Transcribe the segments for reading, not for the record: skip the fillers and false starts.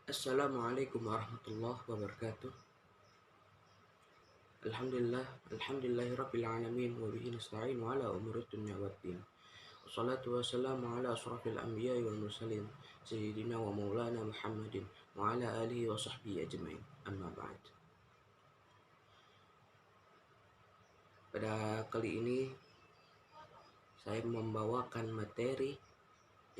Assalamualaikum warahmatullahi wabarakatuh. Alhamdulillahirabbil alamin wa bihi nasta'in ala umuri dunya waddin. Wassalatu wassalamu ala asrafil anbiya'i wal mursalin sayyidina wa maulana Muhammadin wa ala alihi wa sahbihi ajmain. Amma ba'd. Pada kali ini saya membawakan materi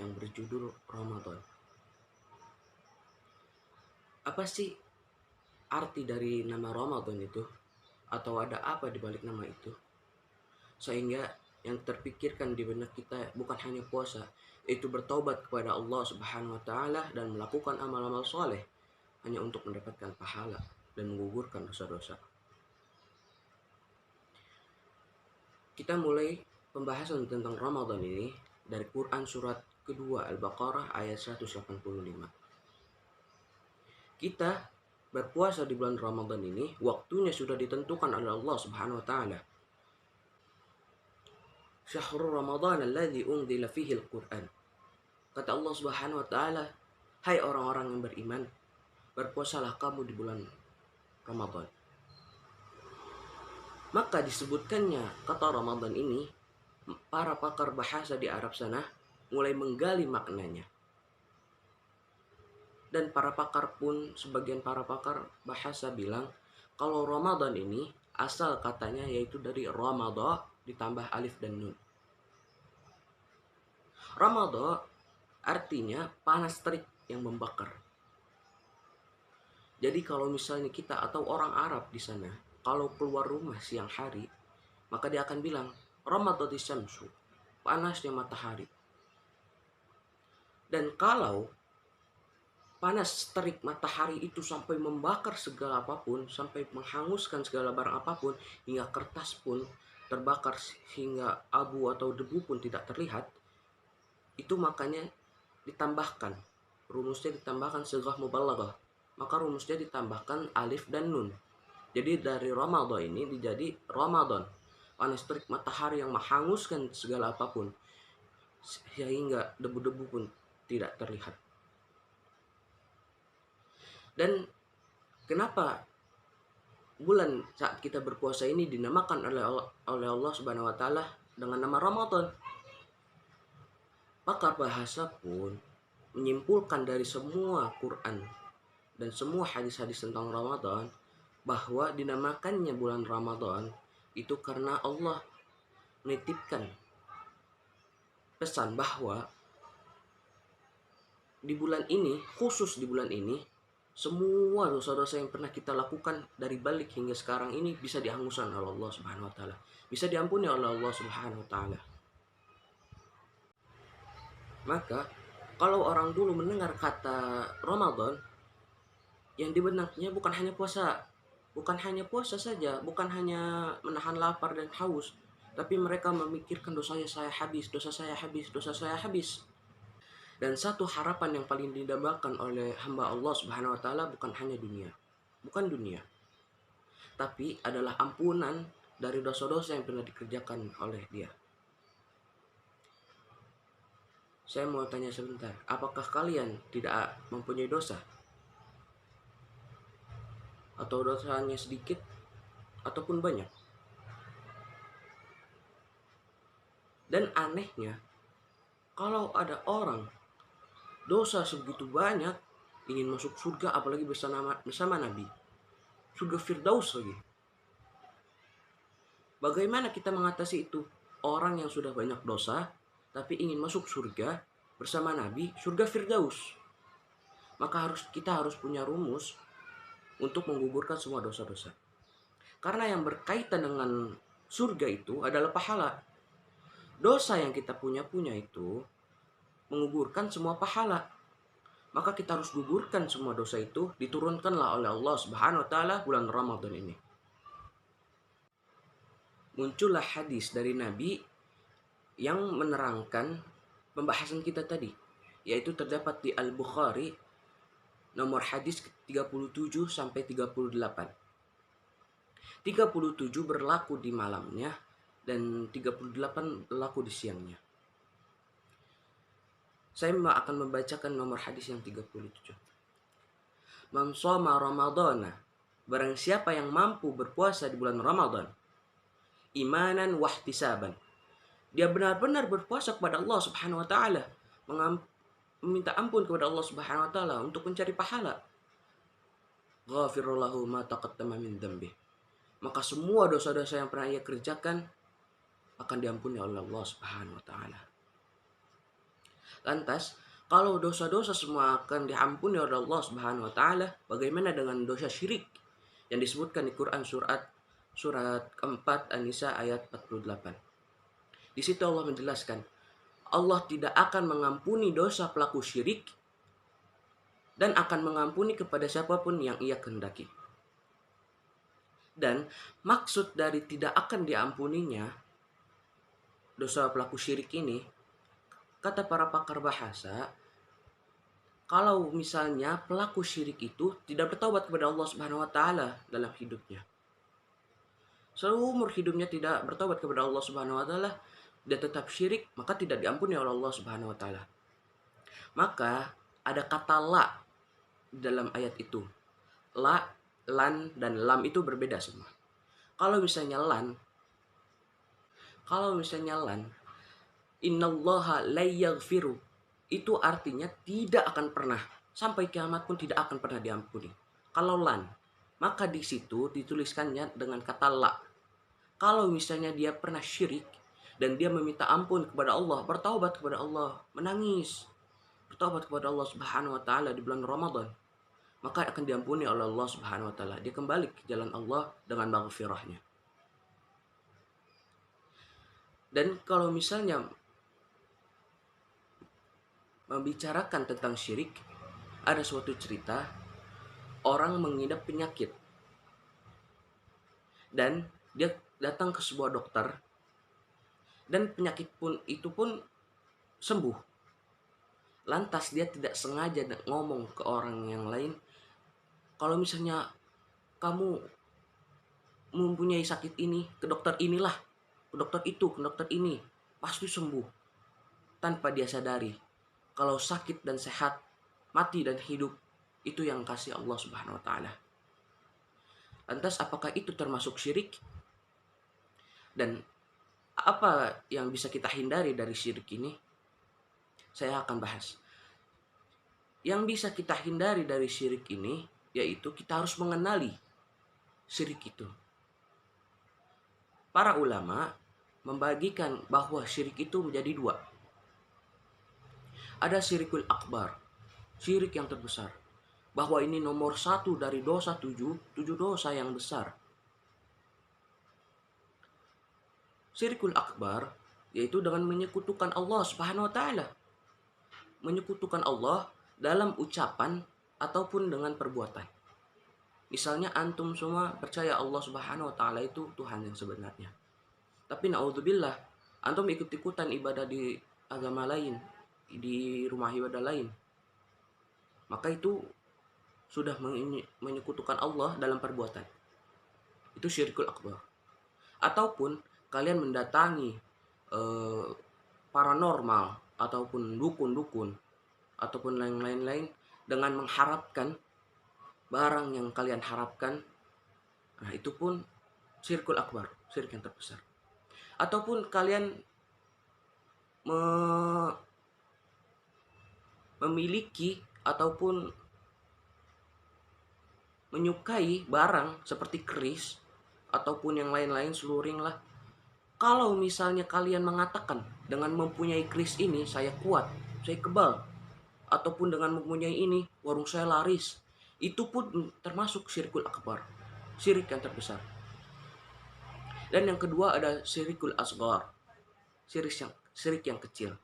yang berjudul Ramadan. Apa sih arti dari nama Ramadan itu? Atau ada apa di balik nama itu? Sehingga yang terpikirkan di benak kita bukan hanya puasa, itu bertaubat kepada Allah Subhanahu wa taala dan melakukan amal-amal soleh hanya untuk mendapatkan pahala dan menggugurkan dosa-dosa. Kita mulai pembahasan tentang Ramadan ini dari Quran surat kedua Al-Baqarah ayat 185. Kita berpuasa di bulan Ramadan ini waktunya sudah ditentukan oleh Allah Subhanahu wa taala. Syahrul Ramadan alladzi unzila fihi al-Qur'an. Kata Allah Subhanahu wa taala, hai orang-orang yang beriman, berpuasalah kamu di bulan Ramadan. Maka disebutkannya kata Ramadan ini, para pakar bahasa di Arab sana mulai menggali maknanya. Dan para pakar pun, sebagian para pakar bahasa bilang, kalau Ramadan ini asal katanya yaitu dari Ramadan ditambah alif dan nun. Ramadan artinya panas terik yang membakar. Jadi kalau misalnya kita atau orang Arab di sana, kalau keluar rumah siang hari, maka dia akan bilang, Ramadan syamsu, panasnya matahari. Dan kalau panas terik matahari itu sampai membakar segala apapun, sampai menghanguskan segala barang apapun, hingga kertas pun terbakar hingga abu atau debu pun tidak terlihat, itu makanya ditambahkan, rumusnya ditambahkan sigah mubalaghah, maka rumusnya ditambahkan alif dan nun. Jadi dari Ramadan ini dijadi Ramadan, panas terik matahari yang menghanguskan segala apapun sehingga debu-debu pun tidak terlihat. Dan kenapa bulan saat kita berpuasa ini dinamakan oleh Allah Subhanahu wa taala dengan nama Ramadan? Pakar bahasa pun menyimpulkan dari semua Quran dan semua hadis-hadis tentang Ramadan bahwa dinamakannya bulan Ramadan itu karena Allah menitipkan pesan bahwa di bulan ini, khusus di bulan ini, semua dosa-dosa yang pernah kita lakukan dari balik hingga sekarang ini bisa dihanguskan oleh Allah Subhanahu wa taala. Bisa diampuni oleh Allah Subhanahu wa taala. Maka kalau orang dulu mendengar kata Ramadan, yang di benaknya bukan hanya puasa saja, bukan hanya menahan lapar dan haus, tapi mereka memikirkan dosa saya habis. Dan satu harapan yang paling didambakan oleh hamba Allah Subhanahu wa taala bukan hanya dunia. Bukan dunia. Tapi adalah ampunan dari dosa-dosa yang pernah dikerjakan oleh dia. Saya mau tanya sebentar, apakah kalian tidak mempunyai dosa? Atau dosanya sedikit ataupun banyak? Dan anehnya, kalau ada orang dosa sebegitu banyak ingin masuk surga, apalagi bersama Nabi, surga Firdaus lagi. Bagaimana kita mengatasi itu? Orang yang sudah banyak dosa tapi ingin masuk surga bersama Nabi, surga Firdaus. Maka kita harus punya rumus untuk menggugurkan semua dosa-dosa. Karena yang berkaitan dengan surga itu adalah pahala. Dosa yang kita punya itu menggugurkan semua pahala. Maka kita harus gugurkan semua dosa itu, diturunkanlah oleh Allah Subhanahu wa taala bulan Ramadan ini. Muncullah hadis dari Nabi yang menerangkan pembahasan kita tadi, yaitu terdapat di Al-Bukhari nomor hadis 37 sampai 38. 37 berlaku di malamnya dan 38 berlaku di siangnya. Saya akan membacakan nomor hadis yang 37. Man shoma ramadhana, barang siapa yang mampu berpuasa di bulan Ramadan, imanan wahtisaban, dia benar-benar berpuasa kepada Allah Subhanahu wa taala, meminta ampun kepada Allah Subhanahu wa taala untuk mencari pahala. Ghafirullahu ma taqaddama min dzambi. Maka semua dosa-dosa yang pernah ia kerjakan akan diampuni oleh Allah Subhanahu wa taala. Lantas, kalau dosa-dosa semua akan diampuni oleh Allah Subhanahu wa taala, bagaimana dengan dosa syirik yang disebutkan di Quran surat keempat An-Nisa ayat 48. Di situ Allah menjelaskan, Allah tidak akan mengampuni dosa pelaku syirik dan akan mengampuni kepada siapapun yang ia kehendaki. Dan maksud dari tidak akan diampuninya dosa pelaku syirik ini, kata para pakar bahasa, kalau misalnya pelaku syirik itu tidak bertaubat kepada Allah Subhanahu wa taala dalam hidupnya, seumur hidupnya tidak bertaubat kepada Allah Subhanahu wa taala, dia tetap syirik, maka tidak diampuni oleh Allah Subhanahu wa taala. Maka ada kata la dalam ayat itu. La, lan, dan lam itu berbeda semua. Kalau misalnya lan, innallaha la yaghfiru, itu artinya tidak akan pernah, sampai kiamat pun tidak akan pernah diampuni. Kalau lan, maka di situ dituliskannya dengan kata la. Kalau misalnya dia pernah syirik dan dia meminta ampun kepada Allah, bertaubat kepada Allah, menangis, bertaubat kepada Allah Subhanahu wa taala di bulan Ramadan, maka akan diampuni oleh Allah Subhanahu wa taala. Dia kembali ke jalan Allah dengan maghfirahnya. Dan kalau misalnya membicarakan tentang syirik, ada suatu cerita orang mengidap penyakit dan dia datang ke sebuah dokter dan penyakit itu pun sembuh. Lantas dia tidak sengaja ngomong ke orang yang lain, kalau misalnya kamu mempunyai sakit ini, ke dokter inilah, ke dokter itu, ke dokter ini, pasti sembuh. Tanpa dia sadari kalau sakit dan sehat, mati dan hidup, itu yang kasih Allah Subhanahu wa taala. Lantas apakah itu termasuk syirik? Dan apa yang bisa kita hindari dari syirik ini? Saya akan bahas. Yang bisa kita hindari dari syirik ini, yaitu kita harus mengenali syirik itu. Para ulama membagikan bahwa syirik itu menjadi dua. Ada syirikul akbar, syirik yang terbesar. Bahwa ini nomor 1 dari dosa 7 dosa yang besar. Syirikul akbar yaitu dengan menyekutukan Allah Subhanahu wa taala. Menyekutukan Allah dalam ucapan ataupun dengan perbuatan. Misalnya antum semua percaya Allah Subhanahu wa taala itu Tuhan yang sebenarnya. Tapi naudzubillah, antum ikut-ikutan ibadah di agama lain, di rumah ibadah lain. Maka itu sudah menyekutukan Allah dalam perbuatan. Itu syirikul akbar. Ataupun kalian mendatangi paranormal ataupun dukun-dukun ataupun lain-lain dengan mengharapkan barang yang kalian harapkan. Nah, itu pun syirikul akbar, syirik yang terbesar. Ataupun kalian memiliki ataupun menyukai barang seperti keris ataupun yang lain-lain, seluring lah. Kalau misalnya kalian mengatakan dengan mempunyai keris ini saya kuat, saya kebal, ataupun dengan mempunyai ini warung saya laris, itu pun termasuk syirikul akbar, syirik yang terbesar. Dan yang kedua ada syirikul asghar, syirik yang kecil.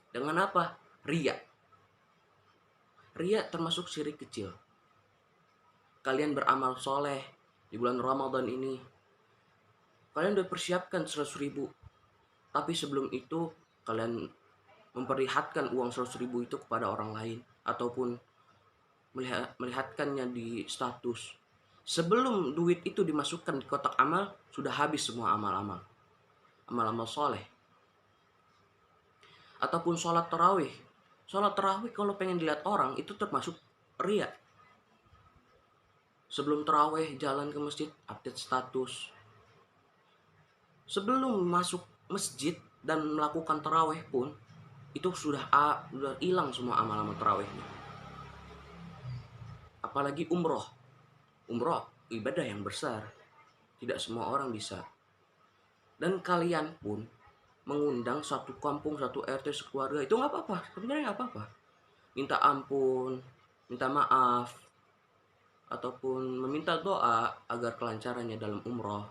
Dengan apa? Riya. Riya termasuk syirik kecil. Kalian beramal soleh di bulan Ramadan ini, kalian udah persiapkan 100.000, tapi sebelum itu kalian memperlihatkan uang 100.000 itu kepada orang lain ataupun melihatkannya di status. Sebelum duit itu dimasukkan di kotak amal, sudah habis semua amal-amal soleh. Ataupun sholat tarawih kalau pengen dilihat orang itu termasuk riya. Sebelum taraweh jalan ke masjid, update status. Sebelum masuk masjid dan melakukan taraweh pun, itu sudah hilang semua amal-amal tarawehnya. Apalagi umroh. Umroh ibadah yang besar. Tidak semua orang bisa. Dan kalian pun mengundang satu kampung, satu RT, sekeluarga, itu nggak apa-apa. Sebenarnya nggak apa-apa. Minta ampun, minta maaf, ataupun meminta doa agar kelancarannya dalam umroh.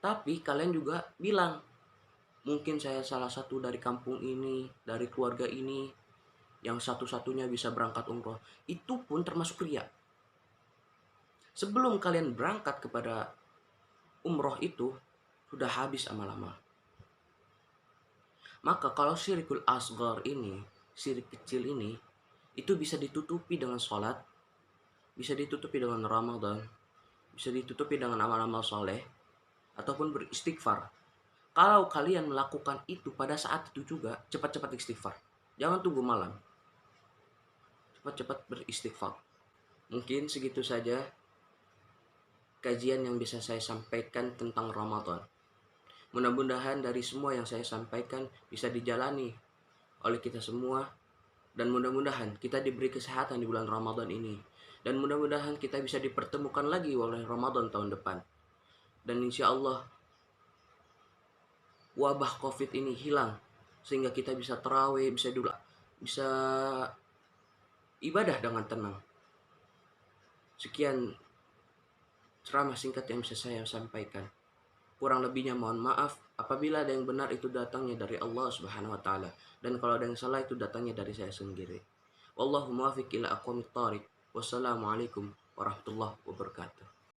Tapi kalian juga bilang, mungkin saya salah satu dari kampung ini, dari keluarga ini, yang satu-satunya bisa berangkat umroh. Itu pun termasuk riya. Sebelum kalian berangkat kepada umroh itu, sudah habis amal-amal. Maka kalau syirikul asghar ini, syirik kecil ini, itu bisa ditutupi dengan sholat, bisa ditutupi dengan Ramadan, bisa ditutupi dengan amal-amal soleh, ataupun beristighfar. Kalau kalian melakukan itu pada saat itu juga, cepat-cepat istighfar. Jangan tunggu malam. Cepat-cepat beristighfar. Mungkin segitu saja kajian yang bisa saya sampaikan tentang Ramadan. Mudah-mudahan dari semua yang saya sampaikan bisa dijalani oleh kita semua. Dan mudah-mudahan kita diberi kesehatan di bulan Ramadan ini. Dan mudah-mudahan kita bisa dipertemukan lagi oleh Ramadan tahun depan. Dan insya Allah wabah COVID ini hilang. Sehingga kita bisa tarawih, bisa ibadah dengan tenang. Sekian ceramah singkat yang bisa saya sampaikan. Kurang lebihnya mohon maaf apabila ada yang benar itu datangnya dari Allah Subhanahu wa taala, dan kalau ada yang salah itu datangnya dari saya sendiri. Wallahu muwaffiq ila aqwamit thariq. Wassalamualaikum warahmatullahi wabarakatuh.